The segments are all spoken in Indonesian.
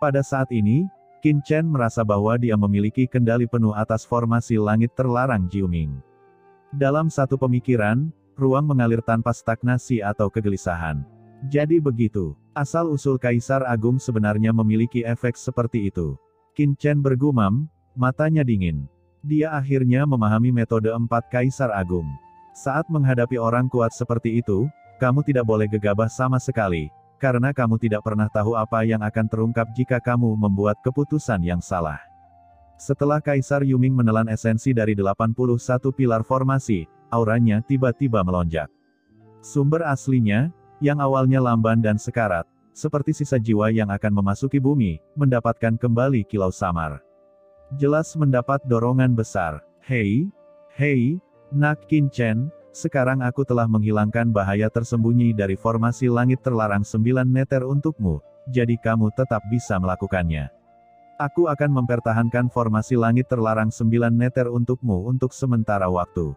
Pada saat ini, Qin Chen merasa bahwa dia memiliki kendali penuh atas formasi langit terlarang Jiuming. Dalam satu pemikiran, ruang mengalir tanpa stagnasi atau kegelisahan. Jadi begitu, asal-usul Kaisar Agung sebenarnya memiliki efek seperti itu. Qin Chen bergumam, matanya dingin. Dia akhirnya memahami metode 4 Kaisar Agung. Saat menghadapi orang kuat seperti itu, kamu tidak boleh gegabah sama sekali. Karena kamu tidak pernah tahu apa yang akan terungkap jika kamu membuat keputusan yang salah. Setelah Kaisar Yuming menelan esensi dari 81 pilar formasi, auranya tiba-tiba melonjak. Sumber aslinya, yang awalnya lamban dan sekarat, seperti sisa jiwa yang akan memasuki bumi, mendapatkan kembali kilau samar. Jelas mendapat dorongan besar. Hei, Nak Qin Chen. Sekarang aku telah menghilangkan bahaya tersembunyi dari formasi langit terlarang 9 meter untukmu, jadi kamu tetap bisa melakukannya. Aku akan mempertahankan formasi langit terlarang 9 meter untukmu untuk sementara waktu.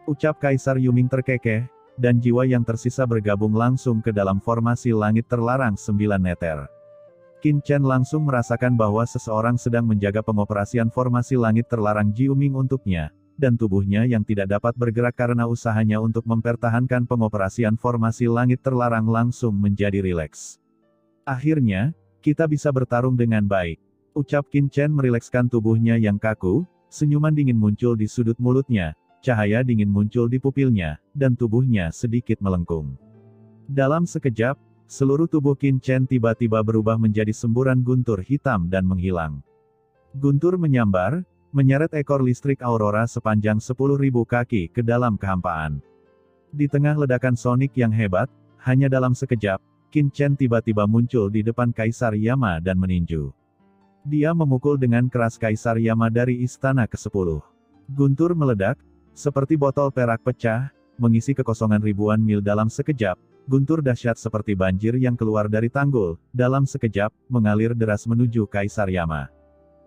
Ucap Kaisar Yuming terkekeh, dan jiwa yang tersisa bergabung langsung ke dalam formasi langit terlarang 9 meter. Qin Chen langsung merasakan bahwa seseorang sedang menjaga pengoperasian formasi langit terlarang Jiuming untuknya. Dan tubuhnya yang tidak dapat bergerak karena usahanya untuk mempertahankan pengoperasian formasi langit terlarang langsung menjadi rileks. Akhirnya, kita bisa bertarung dengan baik. Ucap Qin Chen merilekskan tubuhnya yang kaku, senyuman dingin muncul di sudut mulutnya, cahaya dingin muncul di pupilnya, dan tubuhnya sedikit melengkung. Dalam sekejap, seluruh tubuh Qin Chen tiba-tiba berubah menjadi semburan guntur hitam dan menghilang. Guntur menyambar, menyeret ekor listrik aurora sepanjang 10.000 kaki ke dalam kehampaan. Di tengah ledakan sonik yang hebat, hanya dalam sekejap, Qin Chen tiba-tiba muncul di depan Kaisar Yama dan meninju. Dia memukul dengan keras Kaisar Yama dari istana ke-10. Guntur meledak, seperti botol perak pecah, mengisi kekosongan ribuan mil dalam sekejap. Guntur dahsyat seperti banjir yang keluar dari tanggul, dalam sekejap, mengalir deras menuju Kaisar Yama.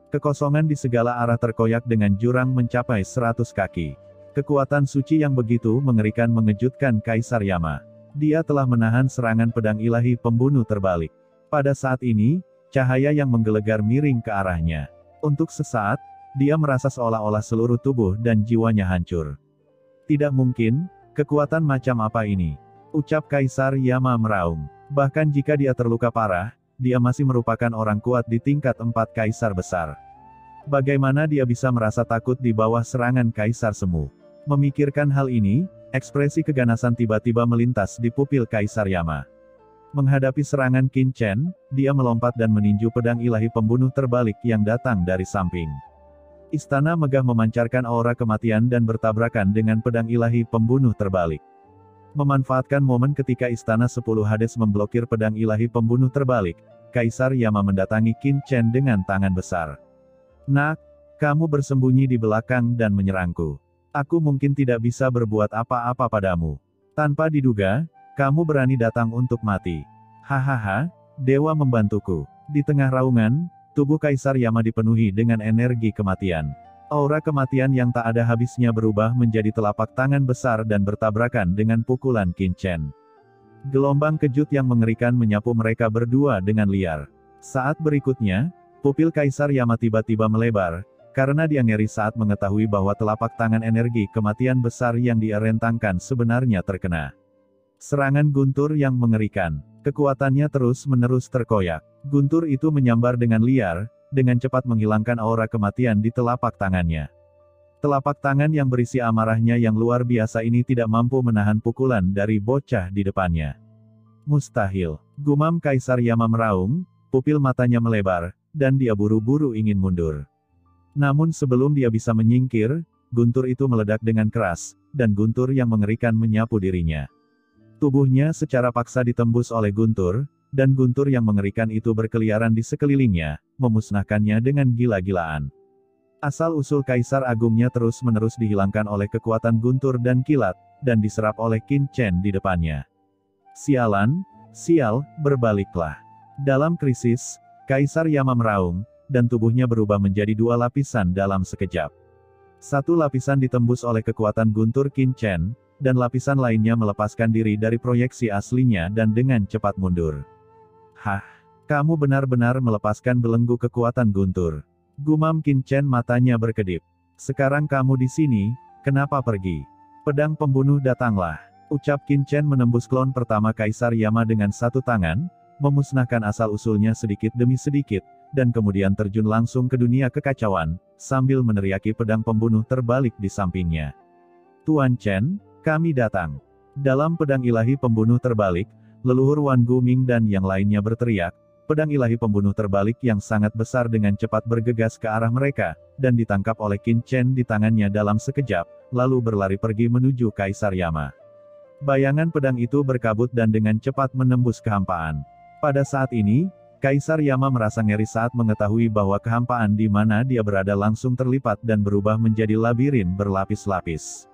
Kekosongan di segala arah terkoyak dengan jurang mencapai 100 kaki. Kekuatan suci yang begitu mengerikan mengejutkan Kaisar Yama. Dia telah menahan serangan pedang ilahi pembunuh terbalik. Pada saat ini, cahaya yang menggelegar miring ke arahnya. Untuk sesaat, dia merasa seolah-olah seluruh tubuh dan jiwanya hancur. Tidak mungkin, kekuatan macam apa ini? Ucap Kaisar Yama meraung. Bahkan jika dia terluka parah, dia masih merupakan orang kuat di tingkat 4 kaisar besar. Bagaimana dia bisa merasa takut di bawah serangan Kaisar Semu? Memikirkan hal ini, ekspresi keganasan tiba-tiba melintas di pupil Kaisar Yama. Menghadapi serangan Qin Chen, dia melompat dan meninju pedang ilahi pembunuh terbalik yang datang dari samping. Istana megah memancarkan aura kematian dan bertabrakan dengan pedang ilahi pembunuh terbalik. Memanfaatkan momen ketika Istana 10 Hades memblokir pedang ilahi pembunuh terbalik, Kaisar Yama mendatangi Qin Chen dengan tangan besar. Nak, kamu bersembunyi di belakang dan menyerangku. Aku mungkin tidak bisa berbuat apa-apa padamu. Tanpa diduga, kamu berani datang untuk mati. Hahaha, dewa membantuku. Di tengah raungan, tubuh Kaisar Yama dipenuhi dengan energi kematian. Aura kematian yang tak ada habisnya berubah menjadi telapak tangan besar dan bertabrakan dengan pukulan Qin Chen. Gelombang kejut yang mengerikan menyapu mereka berdua dengan liar. Saat berikutnya, pupil Kaisar Yama tiba-tiba melebar, karena dia ngeri saat mengetahui bahwa telapak tangan energi kematian besar yang dia rentangkan sebenarnya terkena. Serangan guntur yang mengerikan. Kekuatannya terus-menerus terkoyak. Guntur itu menyambar dengan liar, dengan cepat menghilangkan aura kematian di telapak tangannya. Telapak tangan yang berisi amarahnya yang luar biasa ini tidak mampu menahan pukulan dari bocah di depannya. Mustahil. Gumam Kaisar Yama meraung, pupil matanya melebar, dan dia buru-buru ingin mundur. Namun sebelum dia bisa menyingkir, guntur itu meledak dengan keras, dan guntur yang mengerikan menyapu dirinya. Tubuhnya secara paksa ditembus oleh guntur, dan guntur yang mengerikan itu berkeliaran di sekelilingnya, memusnahkannya dengan gila-gilaan. Asal-usul Kaisar Agungnya terus-menerus dihilangkan oleh kekuatan guntur dan kilat, dan diserap oleh Qin Chen di depannya. Sialan, sial, berbaliklah. Dalam krisis, Kaisar Yama meraung, dan tubuhnya berubah menjadi dua lapisan dalam sekejap. Satu lapisan ditembus oleh kekuatan guntur Qin Chen, dan lapisan lainnya melepaskan diri dari proyeksi aslinya dan dengan cepat mundur. Hah! Kamu benar-benar melepaskan belenggu kekuatan Guntur. Gumam Qin Chen, matanya berkedip. Sekarang kamu di sini, kenapa pergi? Pedang pembunuh datanglah. Ucap Qin Chen menembus klon pertama Kaisar Yama dengan satu tangan, memusnahkan asal-usulnya sedikit demi sedikit, dan kemudian terjun langsung ke dunia kekacauan, sambil meneriaki pedang pembunuh terbalik di sampingnya. Tuan Chen, kami datang. Dalam pedang ilahi pembunuh terbalik, leluhur Wan Guming dan yang lainnya berteriak. Pedang ilahi pembunuh terbalik yang sangat besar dengan cepat bergegas ke arah mereka, dan ditangkap oleh Qin Chen di tangannya dalam sekejap, lalu berlari pergi menuju Kaisar Yama. Bayangan pedang itu berkabut dan dengan cepat menembus kehampaan. Pada saat ini, Kaisar Yama merasa ngeri saat mengetahui bahwa kehampaan di mana dia berada langsung terlipat dan berubah menjadi labirin berlapis-lapis.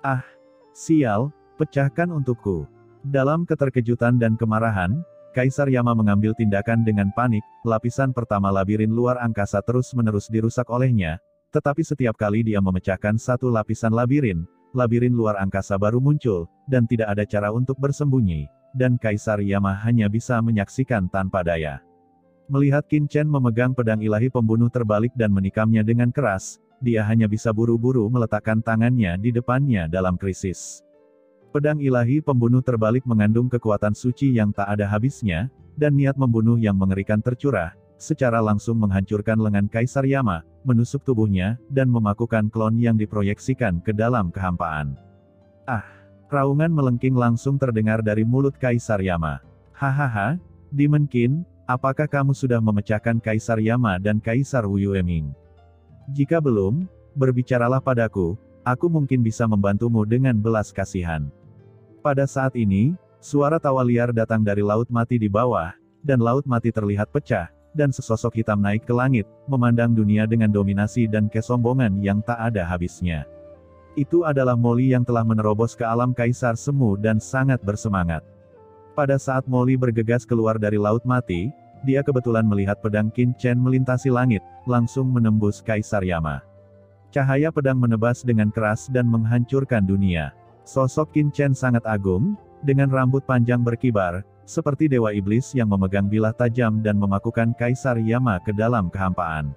Ah, sial, pecahkan untukku. Dalam keterkejutan dan kemarahan, Kaisar Yama mengambil tindakan dengan panik. Lapisan pertama labirin luar angkasa terus-menerus dirusak olehnya, tetapi setiap kali dia memecahkan satu lapisan labirin luar angkasa baru muncul, dan tidak ada cara untuk bersembunyi, dan Kaisar Yama hanya bisa menyaksikan tanpa daya. Melihat Qin Chen memegang pedang ilahi pembunuh terbalik dan menikamnya dengan keras, dia hanya bisa buru-buru meletakkan tangannya di depannya dalam krisis. Pedang ilahi pembunuh terbalik mengandung kekuatan suci yang tak ada habisnya, dan niat membunuh yang mengerikan tercurah, secara langsung menghancurkan lengan Kaisar Yama, menusuk tubuhnya, dan memakukan klon yang diproyeksikan ke dalam kehampaan. Ah! Raungan melengking langsung terdengar dari mulut Kaisar Yama. Hahaha, Demon Qin, apakah kamu sudah memecahkan Kaisar Yama dan Kaisar Wu Yueming? Jika belum, berbicaralah padaku, aku mungkin bisa membantumu dengan belas kasihan. Pada saat ini, suara tawa liar datang dari Laut Mati di bawah, dan Laut Mati terlihat pecah, dan sesosok hitam naik ke langit, memandang dunia dengan dominasi dan kesombongan yang tak ada habisnya. Itu adalah Molly yang telah menerobos ke alam Kaisar Semu dan sangat bersemangat. Pada saat Molly bergegas keluar dari Laut Mati, dia kebetulan melihat pedang Qin Chen melintasi langit, langsung menembus Kaisar Yama. Cahaya pedang menebas dengan keras dan menghancurkan dunia. Sosok Qin Chen sangat agung, dengan rambut panjang berkibar, seperti dewa iblis yang memegang bilah tajam dan memakukan Kaisar Yama ke dalam kehampaan.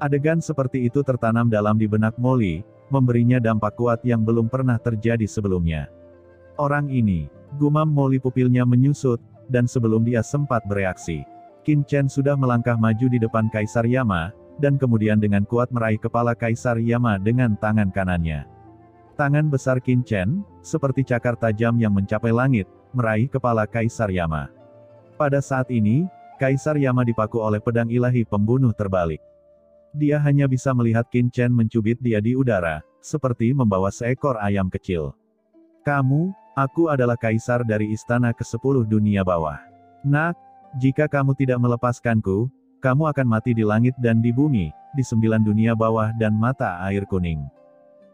Adegan seperti itu tertanam dalam di benak Molly, memberinya dampak kuat yang belum pernah terjadi sebelumnya. Orang ini, gumam Molly, pupilnya menyusut, dan sebelum dia sempat bereaksi, Qin Chen sudah melangkah maju di depan Kaisar Yama, dan kemudian dengan kuat meraih kepala Kaisar Yama dengan tangan kanannya. Tangan besar Qin Chen, seperti cakar tajam yang mencapai langit, meraih kepala Kaisar Yama. Pada saat ini, Kaisar Yama dipaku oleh pedang ilahi pembunuh terbalik. Dia hanya bisa melihat Qin Chen mencubit dia di udara, seperti membawa seekor ayam kecil. Kamu, aku adalah Kaisar dari Istana ke-10 Dunia Bawah. Nak, jika kamu tidak melepaskanku, kamu akan mati di langit dan di bumi, di 9 dunia bawah dan mata air kuning.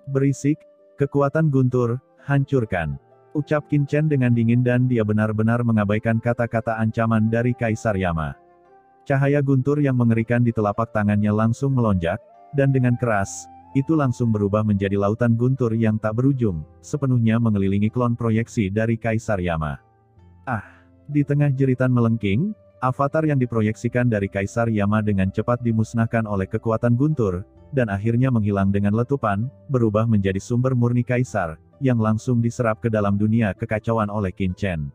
Berisik, kekuatan Guntur, hancurkan. Ucap Qin Chen dengan dingin dan dia benar-benar mengabaikan kata-kata ancaman dari Kaisar Yama. Cahaya guntur yang mengerikan di telapak tangannya langsung melonjak, dan dengan keras, itu langsung berubah menjadi lautan guntur yang tak berujung, sepenuhnya mengelilingi klon proyeksi dari Kaisar Yama. Ah! Di tengah jeritan melengking, avatar yang diproyeksikan dari Kaisar Yama dengan cepat dimusnahkan oleh kekuatan guntur, dan akhirnya menghilang dengan letupan, berubah menjadi sumber murni Kaisar, yang langsung diserap ke dalam dunia kekacauan oleh Qin Chen.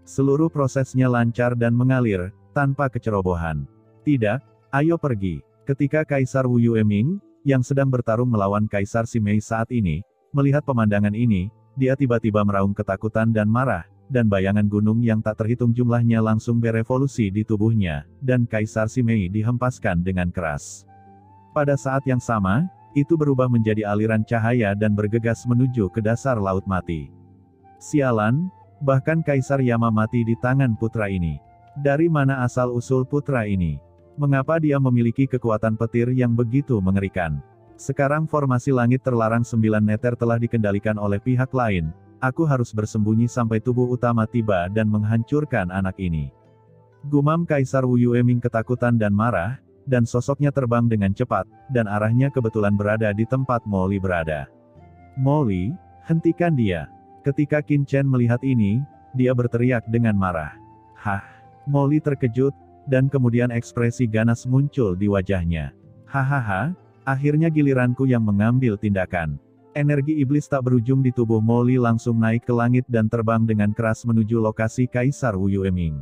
Seluruh prosesnya lancar dan mengalir, tanpa kecerobohan. Tidak, ayo pergi. Ketika Kaisar Wu Yueming, yang sedang bertarung melawan Kaisar Simei saat ini, melihat pemandangan ini, dia tiba-tiba meraung ketakutan dan marah, dan bayangan gunung yang tak terhitung jumlahnya langsung berevolusi di tubuhnya, dan Kaisar Simei dihempaskan dengan keras. Pada saat yang sama, itu berubah menjadi aliran cahaya dan bergegas menuju ke dasar Laut Mati. Sialan, bahkan Kaisar Yama mati di tangan putra ini. Dari mana asal-usul putra ini? Mengapa dia memiliki kekuatan petir yang begitu mengerikan? Sekarang formasi langit terlarang 9 meter telah dikendalikan oleh pihak lain. Aku harus bersembunyi sampai tubuh utama tiba dan menghancurkan anak ini. Gumam Kaisar Wu Yueming ketakutan dan marah, dan sosoknya terbang dengan cepat, dan arahnya kebetulan berada di tempat Molly berada. Molly, hentikan dia. Ketika Qin Chen melihat ini, dia berteriak dengan marah. Hah! Molly terkejut, dan kemudian ekspresi ganas muncul di wajahnya. Hahaha, akhirnya giliranku yang mengambil tindakan. Energi iblis tak berujung di tubuh Molly langsung naik ke langit dan terbang dengan keras menuju lokasi Kaisar Wu Yueming.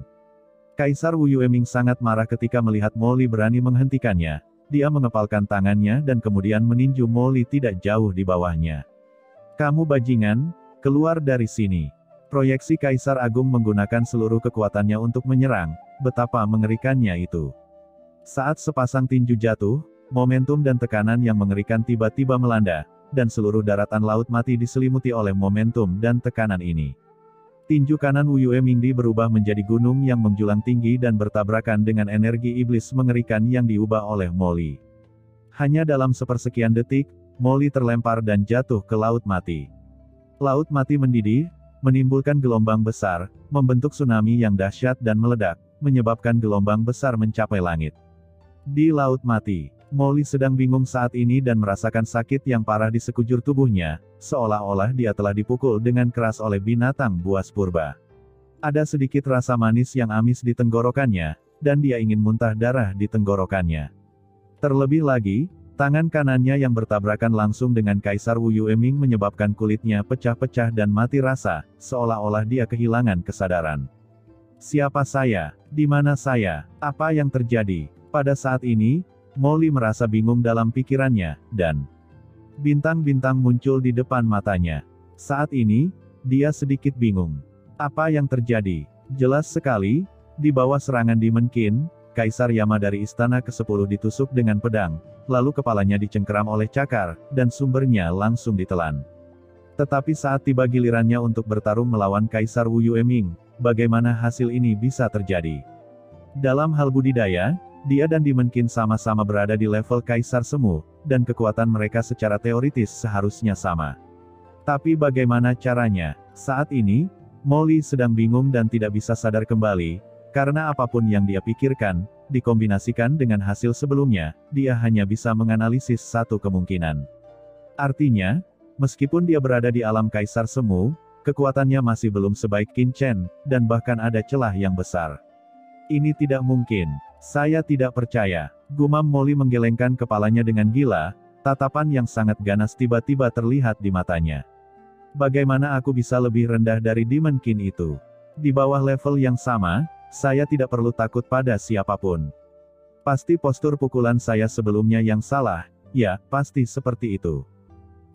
Kaisar Wu Yueming sangat marah ketika melihat Molly berani menghentikannya. Dia mengepalkan tangannya dan kemudian meninju Molly tidak jauh di bawahnya. Kamu bajingan, keluar dari sini. Proyeksi Kaisar Agung menggunakan seluruh kekuatannya untuk menyerang. Betapa mengerikannya itu. Saat sepasang tinju jatuh, momentum dan tekanan yang mengerikan tiba-tiba melanda, dan seluruh daratan laut mati diselimuti oleh momentum dan tekanan ini. Tinju kanan Wu Yuemingdi berubah menjadi gunung yang menjulang tinggi dan bertabrakan dengan energi iblis mengerikan yang diubah oleh Molly. Hanya dalam sepersekian detik, Molly terlempar dan jatuh ke laut mati. Laut mati mendidih, menimbulkan gelombang besar, membentuk tsunami yang dahsyat dan meledak, menyebabkan gelombang besar mencapai langit. Di laut mati, Molly sedang bingung saat ini dan merasakan sakit yang parah di sekujur tubuhnya, seolah-olah dia telah dipukul dengan keras oleh binatang buas purba. Ada sedikit rasa manis yang amis di tenggorokannya, dan dia ingin muntah darah di tenggorokannya. Terlebih lagi, tangan kanannya yang bertabrakan langsung dengan Kaisar Wu Yueming menyebabkan kulitnya pecah-pecah dan mati rasa, seolah-olah dia kehilangan kesadaran. Siapa saya? Di mana saya? Apa yang terjadi? Pada saat ini, Molly merasa bingung dalam pikirannya, dan bintang-bintang muncul di depan matanya. Saat ini, dia sedikit bingung. Apa yang terjadi? Jelas sekali, di bawah serangan Demon King, Kaisar Yama dari Istana ke-10 ditusuk dengan pedang, lalu kepalanya dicengkeram oleh cakar, dan sumbernya langsung ditelan. Tetapi saat tiba gilirannya untuk bertarung melawan Kaisar Wu Yueming, bagaimana hasil ini bisa terjadi? Dalam hal budidaya, dia dan Demon King sama-sama berada di level Kaisar Semu, dan kekuatan mereka secara teoritis seharusnya sama. Tapi bagaimana caranya? Saat ini, Molly sedang bingung dan tidak bisa sadar kembali, karena apapun yang dia pikirkan, dikombinasikan dengan hasil sebelumnya, dia hanya bisa menganalisis satu kemungkinan. Artinya, meskipun dia berada di alam Kaisar Semu, kekuatannya masih belum sebaik Qin Chen, dan bahkan ada celah yang besar. Ini tidak mungkin. Saya tidak percaya. Gumam Molly menggelengkan kepalanya dengan gila, tatapan yang sangat ganas tiba-tiba terlihat di matanya. Bagaimana aku bisa lebih rendah dari Demon King itu? Di bawah level yang sama, saya tidak perlu takut pada siapapun. Pasti postur pukulan saya sebelumnya yang salah, ya, pasti seperti itu.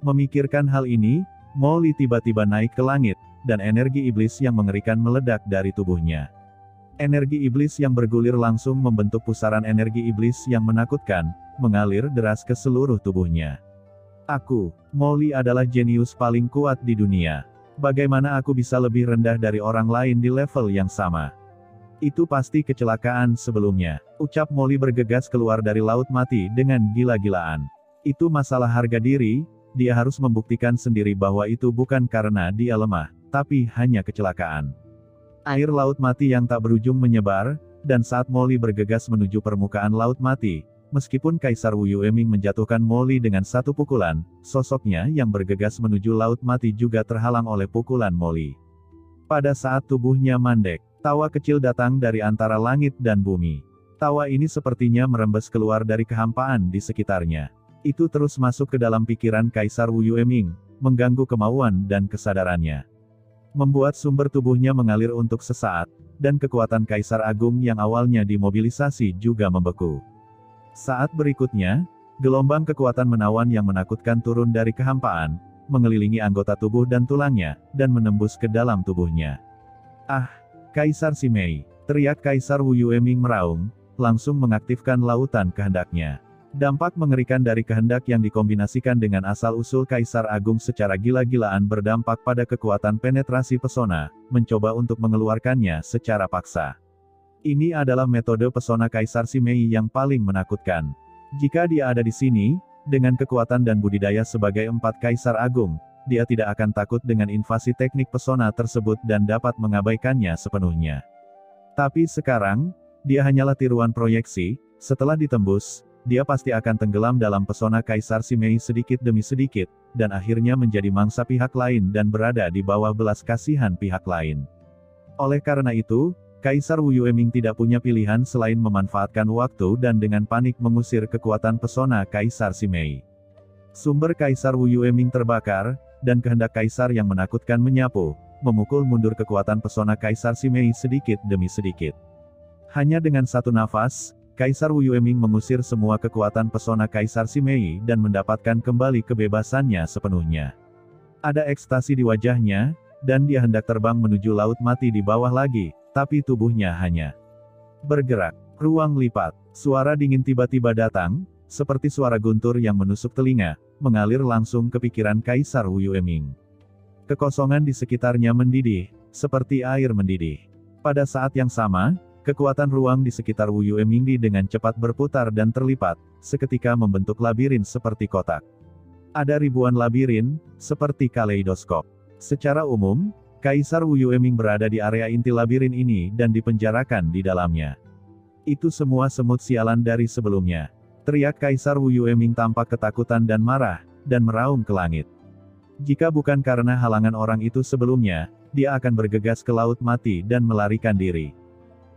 Memikirkan hal ini, Molly tiba-tiba naik ke langit, dan energi iblis yang mengerikan meledak dari tubuhnya. Energi iblis yang bergulir langsung membentuk pusaran energi iblis yang menakutkan, mengalir deras ke seluruh tubuhnya. Aku, Molly adalah jenius paling kuat di dunia. Bagaimana aku bisa lebih rendah dari orang lain di level yang sama? Itu pasti kecelakaan sebelumnya. Ucap Molly bergegas keluar dari laut mati dengan gila-gilaan. Itu masalah harga diri, dia harus membuktikan sendiri bahwa itu bukan karena dia lemah, tapi hanya kecelakaan. Air laut mati yang tak berujung menyebar, dan saat Molly bergegas menuju permukaan laut mati, meskipun Kaisar Wu Yueming menjatuhkan Molly dengan satu pukulan, sosoknya yang bergegas menuju laut mati juga terhalang oleh pukulan Molly. Pada saat tubuhnya mandek, tawa kecil datang dari antara langit dan bumi. Tawa ini sepertinya merembes keluar dari kehampaan di sekitarnya. Itu terus masuk ke dalam pikiran Kaisar Wu Yueming, mengganggu kemauan dan kesadarannya. Membuat sumber tubuhnya mengalir untuk sesaat, dan kekuatan Kaisar Agung yang awalnya dimobilisasi juga membeku. Saat berikutnya, gelombang kekuatan menawan yang menakutkan turun dari kehampaan, mengelilingi anggota tubuh dan tulangnya, dan menembus ke dalam tubuhnya. Ah! Kaisar Simei, teriak Kaisar Wu Yueming meraung, langsung mengaktifkan lautan kehendaknya. Dampak mengerikan dari kehendak yang dikombinasikan dengan asal-usul Kaisar Agung secara gila-gilaan berdampak pada kekuatan penetrasi pesona, mencoba untuk mengeluarkannya secara paksa. Ini adalah metode pesona Kaisar Simei yang paling menakutkan. Jika dia ada di sini, dengan kekuatan dan budidaya sebagai 4 Kaisar Agung, dia tidak akan takut dengan invasi teknik pesona tersebut dan dapat mengabaikannya sepenuhnya. Tapi sekarang, dia hanyalah tiruan proyeksi, setelah ditembus, dia pasti akan tenggelam dalam pesona Kaisar Simei sedikit demi sedikit, dan akhirnya menjadi mangsa pihak lain dan berada di bawah belas kasihan pihak lain. Oleh karena itu, Kaisar Wu Yueming tidak punya pilihan selain memanfaatkan waktu dan dengan panik mengusir kekuatan pesona Kaisar Simei. Sumber Kaisar Wu Yueming terbakar, dan kehendak Kaisar yang menakutkan menyapu, memukul mundur kekuatan pesona Kaisar Simei sedikit demi sedikit. Hanya dengan satu nafas, Kaisar Wu Yueming mengusir semua kekuatan pesona Kaisar Simei dan mendapatkan kembali kebebasannya sepenuhnya. Ada ekstasi di wajahnya, dan dia hendak terbang menuju laut mati di bawah lagi, tapi tubuhnya hanya bergerak. Ruang lipat. Suara dingin tiba-tiba datang, seperti suara guntur yang menusuk telinga, mengalir langsung ke pikiran Kaisar Wu Yueming. Kekosongan di sekitarnya mendidih, seperti air mendidih. Pada saat yang sama, kekuatan ruang di sekitar Wu Yueming dengan cepat berputar dan terlipat, seketika membentuk labirin seperti kotak. Ada ribuan labirin, seperti kaleidoskop. Secara umum, Kaisar Wu Yueming berada di area inti labirin ini dan dipenjarakan di dalamnya. Itu semua semut sialan dari sebelumnya. Teriak Kaisar Wu Yueming tampak ketakutan dan marah, dan meraung ke langit. Jika bukan karena halangan orang itu sebelumnya, dia akan bergegas ke laut mati dan melarikan diri.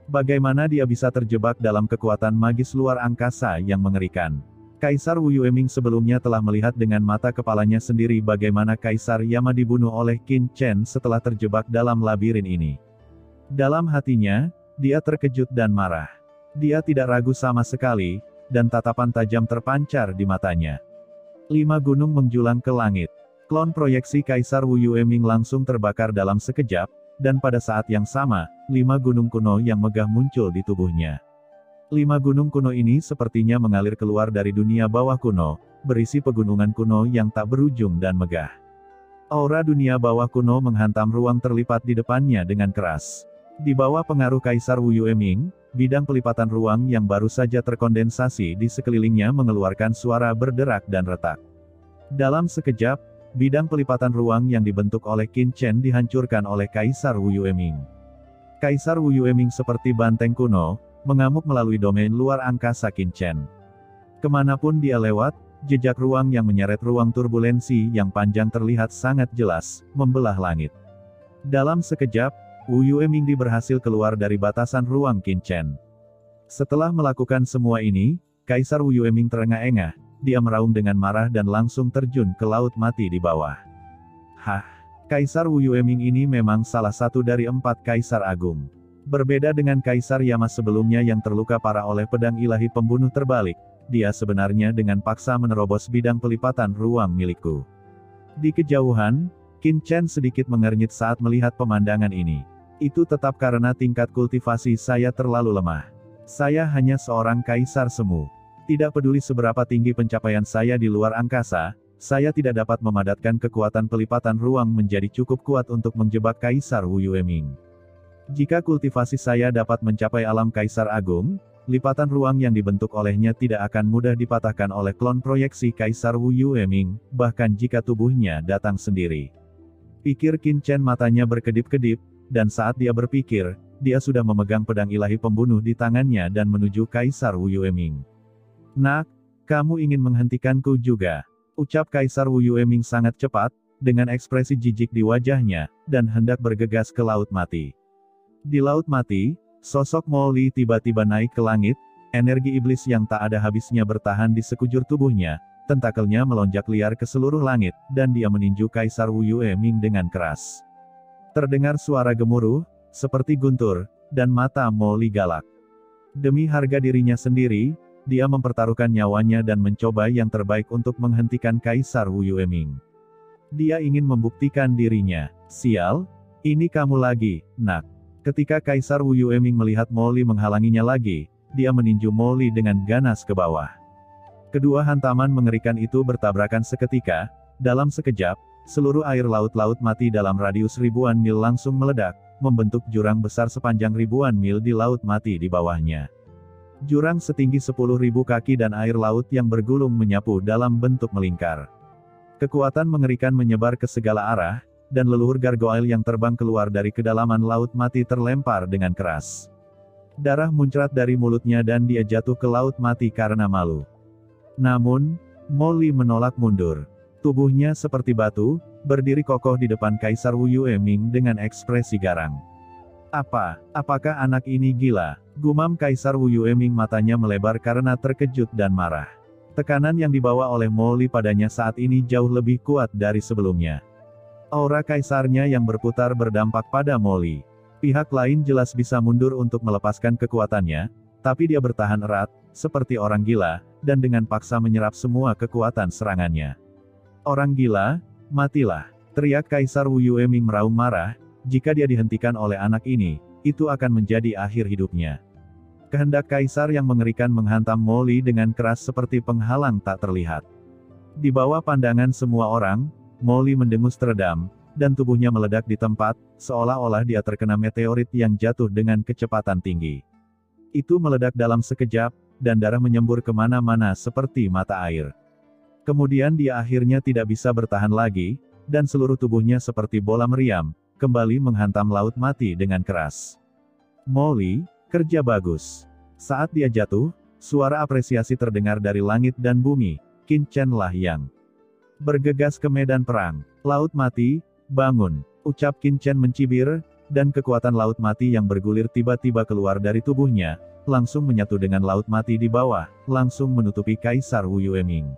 Bagaimana dia bisa terjebak dalam kekuatan magis luar angkasa yang mengerikan? Kaisar Wu Yueming sebelumnya telah melihat dengan mata kepalanya sendiri bagaimana Kaisar Yama dibunuh oleh Qin Chen setelah terjebak dalam labirin ini. Dalam hatinya, dia terkejut dan marah. Dia tidak ragu sama sekali, dan tatapan tajam terpancar di matanya. 5 gunung menjulang ke langit. Klon proyeksi Kaisar Wu Yueming langsung terbakar dalam sekejap, dan pada saat yang sama, 5 gunung kuno yang megah muncul di tubuhnya. 5 gunung kuno ini sepertinya mengalir keluar dari dunia bawah kuno, berisi pegunungan kuno yang tak berujung dan megah. Aura dunia bawah kuno menghantam ruang terlipat di depannya dengan keras. Di bawah pengaruh Kaisar Wu Yueming, bidang pelipatan ruang yang baru saja terkondensasi di sekelilingnya mengeluarkan suara berderak dan retak. Dalam sekejap, bidang pelipatan ruang yang dibentuk oleh Qin Chen dihancurkan oleh Kaisar Wu Yueming. Kaisar Wu Yueming seperti banteng kuno, mengamuk melalui domain luar angkasa Qin Chen. Kemanapun dia lewat, jejak ruang yang menyeret ruang turbulensi yang panjang terlihat sangat jelas, membelah langit. Dalam sekejap, Wu Yueming berhasil keluar dari batasan ruang Qin Chen. Setelah melakukan semua ini, Kaisar Wu Yueming terengah-engah, dia meraung dengan marah dan langsung terjun ke laut mati di bawah. Hah, Kaisar Wu Yueming ini memang salah satu dari 4 Kaisar Agung. Berbeda dengan Kaisar Yama sebelumnya yang terluka parah oleh pedang ilahi pembunuh terbalik, dia sebenarnya dengan paksa menerobos bidang pelipatan ruang milikku. Di kejauhan, Qin Chen sedikit mengernyit saat melihat pemandangan ini. Itu tetap karena tingkat kultivasi saya terlalu lemah. Saya hanya seorang Kaisar Semu. Tidak peduli seberapa tinggi pencapaian saya di luar angkasa, saya tidak dapat memadatkan kekuatan pelipatan ruang menjadi cukup kuat untuk menjebak Kaisar Wu Yueming. Jika kultivasi saya dapat mencapai alam Kaisar Agung, lipatan ruang yang dibentuk olehnya tidak akan mudah dipatahkan oleh klon proyeksi Kaisar Wu Yueming, bahkan jika tubuhnya datang sendiri. Pikir Qin Chen matanya berkedip-kedip, dan saat dia berpikir, dia sudah memegang pedang ilahi pembunuh di tangannya dan menuju Kaisar Wu Yueming. Nak, kamu ingin menghentikanku juga? Ucap Kaisar Wu Yueming sangat cepat, dengan ekspresi jijik di wajahnya, dan hendak bergegas ke laut mati. Di laut mati, sosok Mo Li tiba-tiba naik ke langit, energi iblis yang tak ada habisnya bertahan di sekujur tubuhnya, tentakelnya melonjak liar ke seluruh langit, dan dia meninju Kaisar Wu Yueming dengan keras. Terdengar suara gemuruh, seperti guntur, dan mata Mo Li galak. Demi harga dirinya sendiri, dia mempertaruhkan nyawanya dan mencoba yang terbaik untuk menghentikan Kaisar Wu Yueming. Dia ingin membuktikan dirinya. Sial, ini kamu lagi, nak. Ketika Kaisar Wu Yueming melihat Mo Li menghalanginya lagi, dia meninju Mo Li dengan ganas ke bawah. Kedua hantaman mengerikan itu bertabrakan seketika, dalam sekejap, seluruh air laut mati dalam radius ribuan mil langsung meledak, membentuk jurang besar sepanjang ribuan mil di laut mati di bawahnya. Jurang setinggi 10.000 kaki dan air laut yang bergulung menyapu dalam bentuk melingkar. Kekuatan mengerikan menyebar ke segala arah, dan leluhur gargoyle yang terbang keluar dari kedalaman laut mati terlempar dengan keras. Darah muncrat dari mulutnya dan dia jatuh ke laut mati karena malu. Namun, Mo Li menolak mundur. Tubuhnya seperti batu, berdiri kokoh di depan Kaisar Wu Yueming dengan ekspresi garang. Apakah anak ini gila? Gumam Kaisar Wu Yueming, matanya melebar karena terkejut dan marah. Tekanan yang dibawa oleh Molly padanya saat ini jauh lebih kuat dari sebelumnya. Aura kaisarnya yang berputar berdampak pada Molly. Pihak lain jelas bisa mundur untuk melepaskan kekuatannya, tapi dia bertahan erat, seperti orang gila, dan dengan paksa menyerap semua kekuatan serangannya. Orang gila, matilah! Teriak Kaisar Wu Yueming meraung marah. Jika dia dihentikan oleh anak ini, itu akan menjadi akhir hidupnya. Kehendak kaisar yang mengerikan menghantam Molly dengan keras seperti penghalang tak terlihat. Di bawah pandangan semua orang, Molly mendengus teredam, dan tubuhnya meledak di tempat, seolah-olah dia terkena meteorit yang jatuh dengan kecepatan tinggi. Itu meledak dalam sekejap, dan darah menyembur kemana-mana seperti mata air. Kemudian dia akhirnya tidak bisa bertahan lagi, dan seluruh tubuhnya seperti bola meriam, kembali menghantam laut mati dengan keras. Molly, kerja bagus. Saat dia jatuh, suara apresiasi terdengar dari langit dan bumi. Qin Chen lah yang bergegas ke medan perang. Laut mati, bangun, ucap Qin Chen mencibir, dan kekuatan laut mati yang bergulir tiba-tiba keluar dari tubuhnya, langsung menyatu dengan laut mati di bawah, langsung menutupi Kaisar Wu Yueming.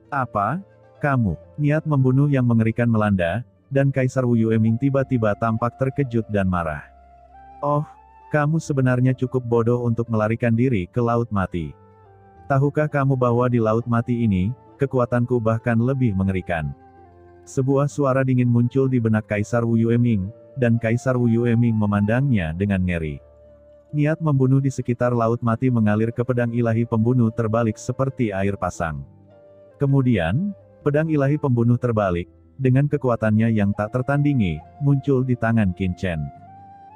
Apa? Kamu, niat membunuh yang mengerikan melanda, dan Kaisar Wu Yueming tiba-tiba tampak terkejut dan marah. Oh, kamu sebenarnya cukup bodoh untuk melarikan diri ke laut mati. Tahukah kamu bahwa di laut mati ini, kekuatanku bahkan lebih mengerikan? Sebuah suara dingin muncul di benak Kaisar Wu Yueming, dan Kaisar Wu Yueming memandangnya dengan ngeri. Niat membunuh di sekitar laut mati mengalir ke pedang ilahi pembunuh terbalik seperti air pasang. Kemudian, pedang ilahi pembunuh terbalik, dengan kekuatannya yang tak tertandingi, muncul di tangan Qin Chen.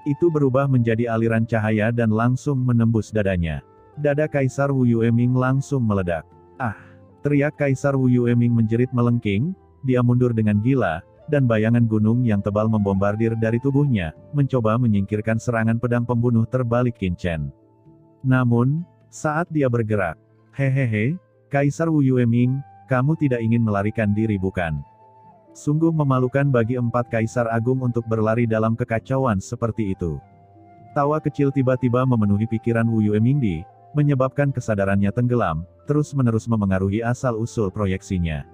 Itu berubah menjadi aliran cahaya dan langsung menembus dadanya. Dada Kaisar Wu Yueming langsung meledak. Ah! Teriak Kaisar Wu Yueming menjerit melengking, dia mundur dengan gila, dan bayangan gunung yang tebal membombardir dari tubuhnya, mencoba menyingkirkan serangan pedang pembunuh terbalik Qin Chen. Namun, saat dia bergerak, hehehe, Kaisar Wu Yueming, kamu tidak ingin melarikan diri bukan? Sungguh memalukan bagi 4 kaisar agung untuk berlari dalam kekacauan seperti itu. Tawa kecil tiba-tiba memenuhi pikiran Wu Yueming, menyebabkan kesadarannya tenggelam, terus-menerus memengaruhi asal-usul proyeksinya.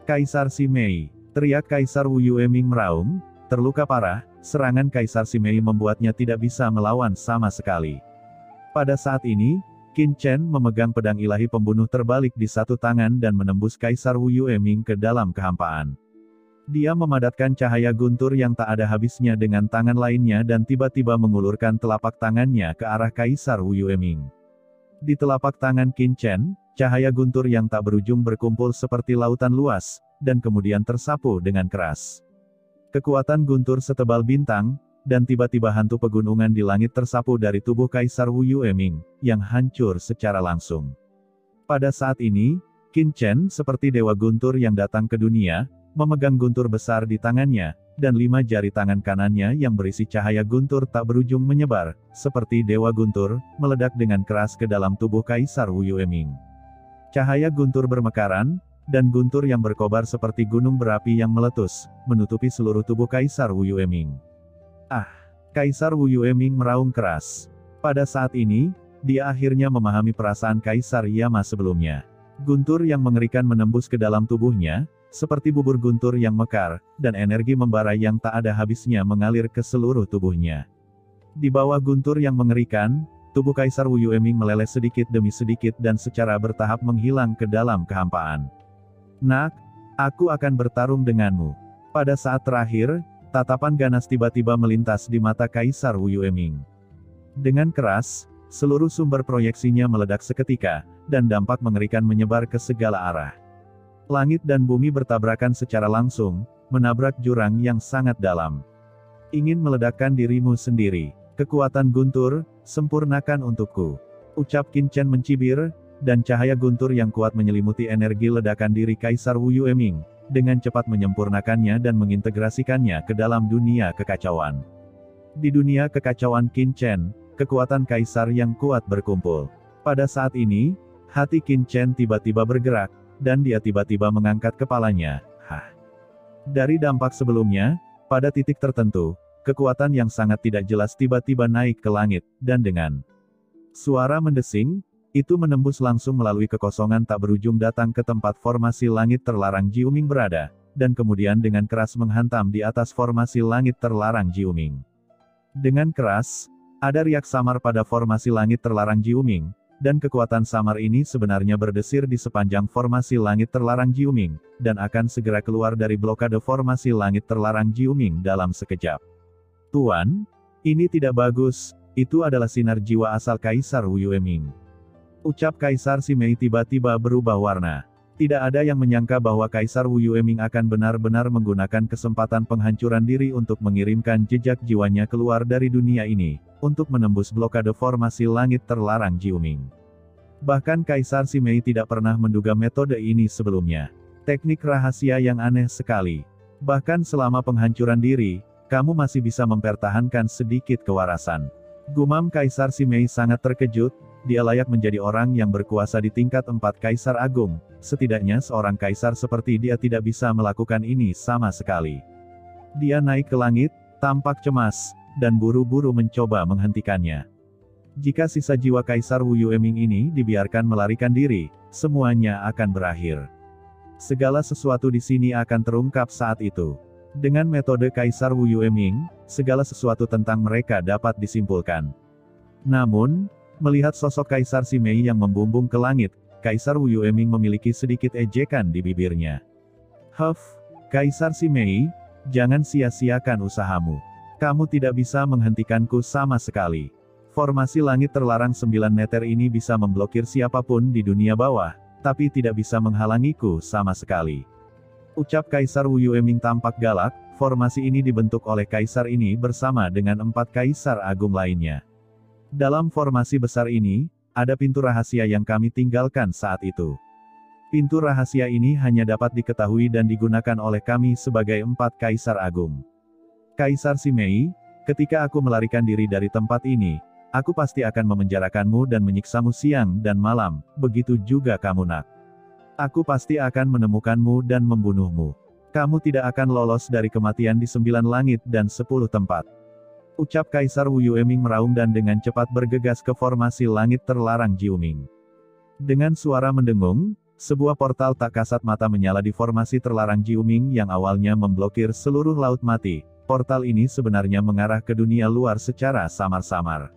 Kaisar Simei, teriak Kaisar Wu Yueming meraung, terluka parah, serangan Kaisar Simei membuatnya tidak bisa melawan sama sekali. Pada saat ini, Qin Chen memegang pedang ilahi pembunuh terbalik di satu tangan dan menembus Kaisar Wu Yueming ke dalam kehampaan. Dia memadatkan cahaya guntur yang tak ada habisnya dengan tangan lainnya dan tiba-tiba mengulurkan telapak tangannya ke arah Kaisar Wu Yueming. Di telapak tangan Qin Chen, cahaya guntur yang tak berujung berkumpul seperti lautan luas, dan kemudian tersapu dengan keras. Kekuatan guntur setebal bintang, dan tiba-tiba hantu pegunungan di langit tersapu dari tubuh Kaisar Wu Yueming, yang hancur secara langsung. Pada saat ini, Qin Chen seperti dewa guntur yang datang ke dunia, memegang guntur besar di tangannya, dan 5 jari tangan kanannya yang berisi cahaya guntur tak berujung menyebar, seperti dewa guntur, meledak dengan keras ke dalam tubuh Kaisar Wu Yueming. Cahaya guntur bermekaran, dan guntur yang berkobar seperti gunung berapi yang meletus, menutupi seluruh tubuh Kaisar Wu Yueming. Ah! Kaisar Wu Yueming meraung keras. Pada saat ini, dia akhirnya memahami perasaan Kaisar Yama sebelumnya. Guntur yang mengerikan menembus ke dalam tubuhnya, seperti bubur guntur yang mekar, dan energi membara yang tak ada habisnya mengalir ke seluruh tubuhnya. Di bawah guntur yang mengerikan, tubuh Kaisar Wu Yueming meleleh sedikit demi sedikit dan secara bertahap menghilang ke dalam kehampaan. Nak, aku akan bertarung denganmu. Pada saat terakhir, tatapan ganas tiba-tiba melintas di mata Kaisar Wu Yueming. Dengan keras, seluruh sumber proyeksinya meledak seketika, dan dampak mengerikan menyebar ke segala arah. Langit dan bumi bertabrakan secara langsung, menabrak jurang yang sangat dalam. Ingin meledakkan dirimu sendiri. Kekuatan guntur, sempurnakan untukku. Ucap Qin Chen mencibir, dan cahaya guntur yang kuat menyelimuti energi ledakan diri Kaisar Wu Yueming, dengan cepat menyempurnakannya dan mengintegrasikannya ke dalam dunia kekacauan. Di dunia kekacauan Qin Chen, kekuatan Kaisar yang kuat berkumpul. Pada saat ini, hati Qin Chen tiba-tiba bergerak, dan dia tiba-tiba mengangkat kepalanya. Hah! Dari dampak sebelumnya, pada titik tertentu, kekuatan yang sangat tidak jelas tiba-tiba naik ke langit, dan dengan suara mendesing, itu menembus langsung melalui kekosongan tak berujung datang ke tempat formasi langit terlarang Jiuming berada, dan kemudian dengan keras menghantam di atas formasi langit terlarang Jiuming. Dengan keras, ada riak samar pada formasi langit terlarang Jiuming, dan kekuatan samar ini sebenarnya berdesir di sepanjang formasi langit terlarang Jiuming, dan akan segera keluar dari blokade formasi langit terlarang Jiuming dalam sekejap. Tuan, ini tidak bagus, itu adalah sinar jiwa asal Kaisar Wu Yueming. Ucap Kaisar Simei tiba-tiba berubah warna. Tidak ada yang menyangka bahwa Kaisar Wu Yueming akan benar-benar menggunakan kesempatan penghancuran diri untuk mengirimkan jejak jiwanya keluar dari dunia ini, untuk menembus blokade formasi langit terlarang Jiuming. Bahkan Kaisar Simei tidak pernah menduga metode ini sebelumnya. Teknik rahasia yang aneh sekali. Bahkan selama penghancuran diri, kamu masih bisa mempertahankan sedikit kewarasan. Gumam Kaisar Simei sangat terkejut, dia layak menjadi orang yang berkuasa di tingkat 4 Kaisar Agung, setidaknya seorang kaisar seperti dia tidak bisa melakukan ini sama sekali. Dia naik ke langit, tampak cemas, dan buru-buru mencoba menghentikannya. Jika sisa jiwa Kaisar Wu Yueming ini dibiarkan melarikan diri, semuanya akan berakhir. Segala sesuatu di sini akan terungkap saat itu. Dengan metode Kaisar Wu Yueming, segala sesuatu tentang mereka dapat disimpulkan. Namun, melihat sosok Kaisar Simei yang membumbung ke langit, Kaisar Wu Yueming memiliki sedikit ejekan di bibirnya. Kaisar Simei, jangan sia-siakan usahamu. Kamu tidak bisa menghentikanku sama sekali. Formasi langit terlarang 9 meter ini bisa memblokir siapapun di dunia bawah, tapi tidak bisa menghalangiku sama sekali. Ucap Kaisar Wu Yueming tampak galak, formasi ini dibentuk oleh Kaisar ini bersama dengan 4 Kaisar Agung lainnya. Dalam formasi besar ini, ada pintu rahasia yang kami tinggalkan saat itu. Pintu rahasia ini hanya dapat diketahui dan digunakan oleh kami sebagai 4 Kaisar Agung. Kaisar Simei, ketika aku melarikan diri dari tempat ini, aku pasti akan memenjarakanmu dan menyiksamu siang dan malam, begitu juga kamu nak. Aku pasti akan menemukanmu dan membunuhmu. Kamu tidak akan lolos dari kematian di 9 langit dan 10 tempat. Ucap Kaisar Wu Yueming meraung dan dengan cepat bergegas ke formasi langit terlarang Jiuming. Dengan suara mendengung, sebuah portal tak kasat mata menyala di formasi terlarang Jiuming yang awalnya memblokir seluruh laut mati. Portal ini sebenarnya mengarah ke dunia luar secara samar-samar.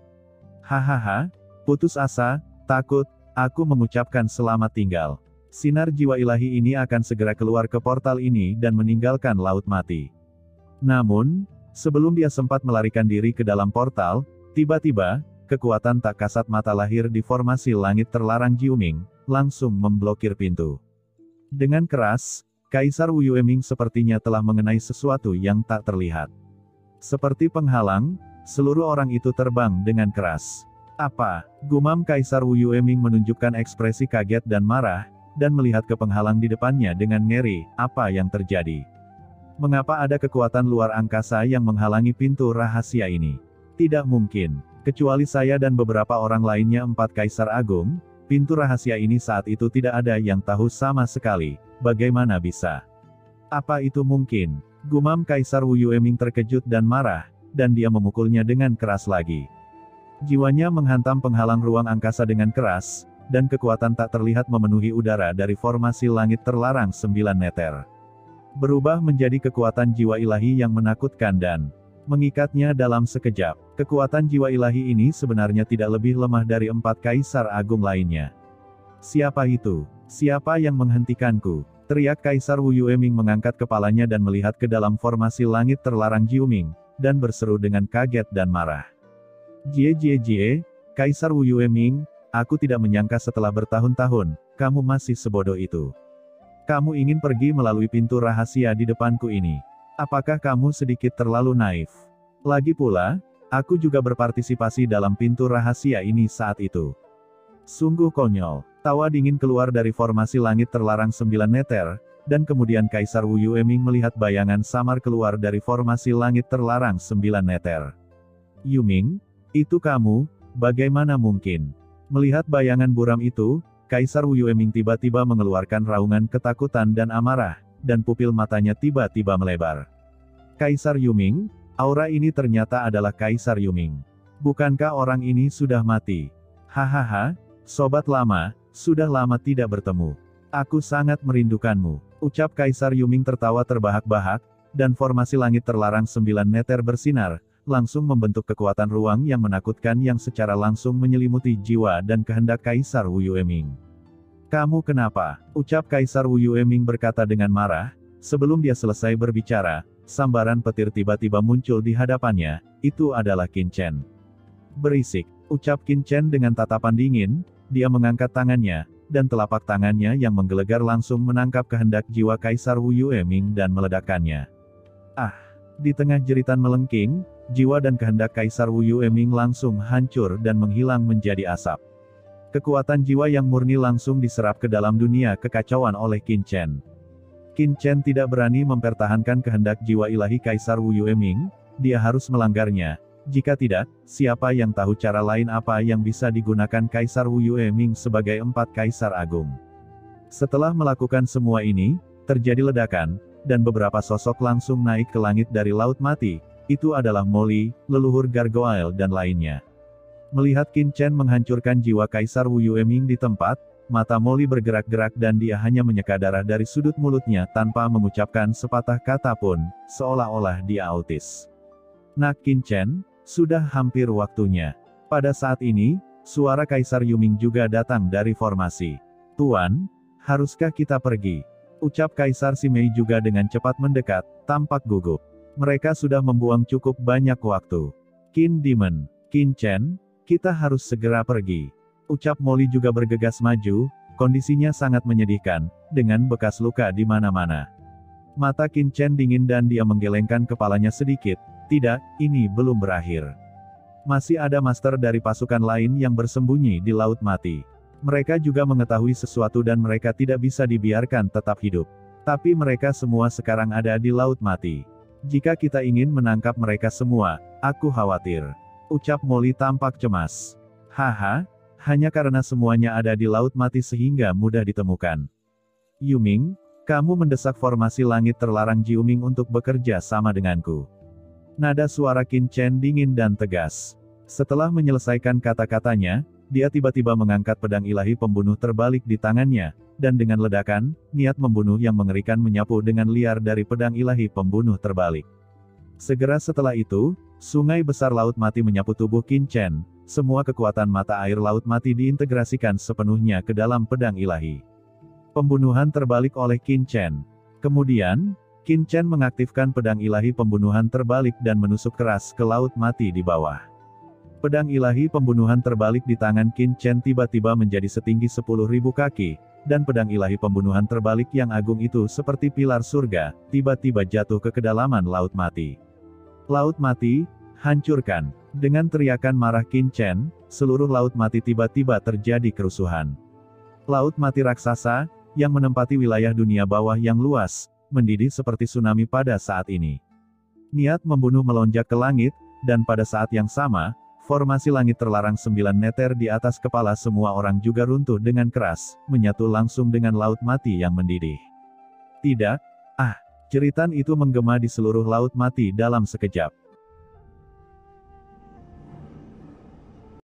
Hahaha, putus asa, takut, aku mengucapkan selamat tinggal. Sinar jiwa ilahi ini akan segera keluar ke portal ini dan meninggalkan laut mati. Namun, sebelum dia sempat melarikan diri ke dalam portal, tiba-tiba, kekuatan tak kasat mata lahir di formasi langit terlarang Jiuming, langsung memblokir pintu. Dengan keras, Kaisar Wu Yueming sepertinya telah mengenai sesuatu yang tak terlihat. Seperti penghalang, seluruh orang itu terbang dengan keras. Apa? Gumam Kaisar Wu Yueming menunjukkan ekspresi kaget dan marah, dan melihat ke penghalang di depannya dengan ngeri. Apa yang terjadi? Mengapa ada kekuatan luar angkasa yang menghalangi pintu rahasia ini? Tidak mungkin. Kecuali saya dan beberapa orang lainnya 4 Kaisar Agung, pintu rahasia ini saat itu tidak ada yang tahu sama sekali. Bagaimana bisa? Apa itu mungkin? Gumam Kaisar Wu Yueming terkejut dan marah, dan dia memukulnya dengan keras lagi. Jiwanya menghantam penghalang ruang angkasa dengan keras, dan kekuatan tak terlihat memenuhi udara dari formasi langit terlarang 9 meter. Berubah menjadi kekuatan jiwa ilahi yang menakutkan dan mengikatnya dalam sekejap. Kekuatan jiwa ilahi ini sebenarnya tidak lebih lemah dari 4 Kaisar Agung lainnya. Siapa itu? Siapa yang menghentikanku? Teriak Kaisar Wu Yueming mengangkat kepalanya dan melihat ke dalam formasi langit terlarang Jiuming, dan berseru dengan kaget dan marah. Jie, Kaisar Wu Yueming, aku tidak menyangka setelah bertahun-tahun, kamu masih sebodoh itu. Kamu ingin pergi melalui pintu rahasia di depanku ini. Apakah kamu sedikit terlalu naif? Lagi pula, aku juga berpartisipasi dalam pintu rahasia ini saat itu. Sungguh konyol. Tawa dingin keluar dari formasi langit terlarang 9 meter, dan kemudian Kaisar Wu Yueming melihat bayangan samar keluar dari formasi langit terlarang 9 meter. Yuming, itu kamu, bagaimana mungkin? Melihat bayangan buram itu, Kaisar Wu Yueming tiba-tiba mengeluarkan raungan ketakutan dan amarah, dan pupil matanya tiba-tiba melebar. Kaisar Yuming, Aura ini ternyata adalah Kaisar Yuming. Bukankah orang ini sudah mati? Hahaha, sobat lama, sudah lama tidak bertemu. Aku sangat merindukanmu. Ucap Kaisar Yuming tertawa terbahak-bahak, dan formasi langit terlarang 9 meter bersinar, langsung membentuk kekuatan ruang yang menakutkan yang secara langsung menyelimuti jiwa dan kehendak Kaisar Wu Yueming. Kamu kenapa? Ucap Kaisar Wu Yueming berkata dengan marah. Sebelum dia selesai berbicara, sambaran petir tiba-tiba muncul di hadapannya, itu adalah Qin Chen. Berisik, ucap Qin Chen dengan tatapan dingin, dia mengangkat tangannya, dan telapak tangannya yang menggelegar langsung menangkap kehendak jiwa Kaisar Wu Yueming dan meledakkannya. Ah! Di tengah jeritan melengking, jiwa dan kehendak Kaisar Wu Yueming langsung hancur dan menghilang menjadi asap. Kekuatan jiwa yang murni langsung diserap ke dalam dunia kekacauan oleh Qin Chen. Qin Chen tidak berani mempertahankan kehendak jiwa ilahi Kaisar Wu Yueming, dia harus melanggarnya. Jika tidak, siapa yang tahu cara lain apa yang bisa digunakan Kaisar Wu Yueming sebagai 4 Kaisar Agung. Setelah melakukan semua ini, terjadi ledakan, dan beberapa sosok langsung naik ke langit dari Laut Mati, itu adalah Molly, leluhur Gargoyle dan lainnya. Melihat Qin Chen menghancurkan jiwa Kaisar Wu Yueming di tempat, mata Molly bergerak-gerak dan dia hanya menyeka darah dari sudut mulutnya tanpa mengucapkan sepatah kata pun, seolah-olah dia autis. Nak Qin Chen, sudah hampir waktunya. Pada saat ini, suara Kaisar Yuming juga datang dari formasi. Tuan, haruskah kita pergi? Ucap Kaisar Simei juga dengan cepat mendekat, tampak gugup. Mereka sudah membuang cukup banyak waktu. Qin Demon, Qin Chen, kita harus segera pergi. Ucap Molly juga bergegas maju, kondisinya sangat menyedihkan, dengan bekas luka di mana-mana. Mata Qin Chen dingin dan dia menggelengkan kepalanya sedikit. Tidak, ini belum berakhir. Masih ada master dari pasukan lain yang bersembunyi di Laut Mati. Mereka juga mengetahui sesuatu dan mereka tidak bisa dibiarkan tetap hidup. Tapi mereka semua sekarang ada di Laut Mati. Jika kita ingin menangkap mereka semua, aku khawatir. Ucap Molly tampak cemas. Haha, hanya karena semuanya ada di Laut Mati sehingga mudah ditemukan. Yuming, kamu mendesak formasi langit terlarang Jiuming untuk bekerja sama denganku. Nada suara Qin Chen dingin dan tegas. Setelah menyelesaikan kata-katanya, dia tiba-tiba mengangkat pedang ilahi pembunuh terbalik di tangannya, dan dengan ledakan, niat membunuh yang mengerikan menyapu dengan liar dari pedang ilahi pembunuh terbalik. Segera setelah itu, sungai besar Laut Mati menyapu tubuh Qin Chen, semua kekuatan mata air Laut Mati diintegrasikan sepenuhnya ke dalam pedang ilahi. Pembunuhan terbalik oleh Qin Chen. Kemudian, Qin Chen mengaktifkan pedang ilahi pembunuhan terbalik dan menusuk keras ke Laut Mati di bawah. Pedang ilahi pembunuhan terbalik di tangan Qin Chen tiba-tiba menjadi setinggi 10.000 kaki, dan pedang ilahi pembunuhan terbalik yang agung itu seperti pilar surga, tiba-tiba jatuh ke kedalaman Laut Mati. Laut Mati, hancurkan! Dengan teriakan marah Qin Chen, seluruh Laut Mati tiba-tiba terjadi kerusuhan. Laut Mati raksasa, yang menempati wilayah dunia bawah yang luas, mendidih seperti tsunami pada saat ini. Niat membunuh melonjak ke langit, dan pada saat yang sama, formasi langit terlarang 9 meter di atas kepala semua orang juga runtuh dengan keras, menyatu langsung dengan Laut Mati yang mendidih. Tidak, jeritan itu menggema di seluruh Laut Mati dalam sekejap.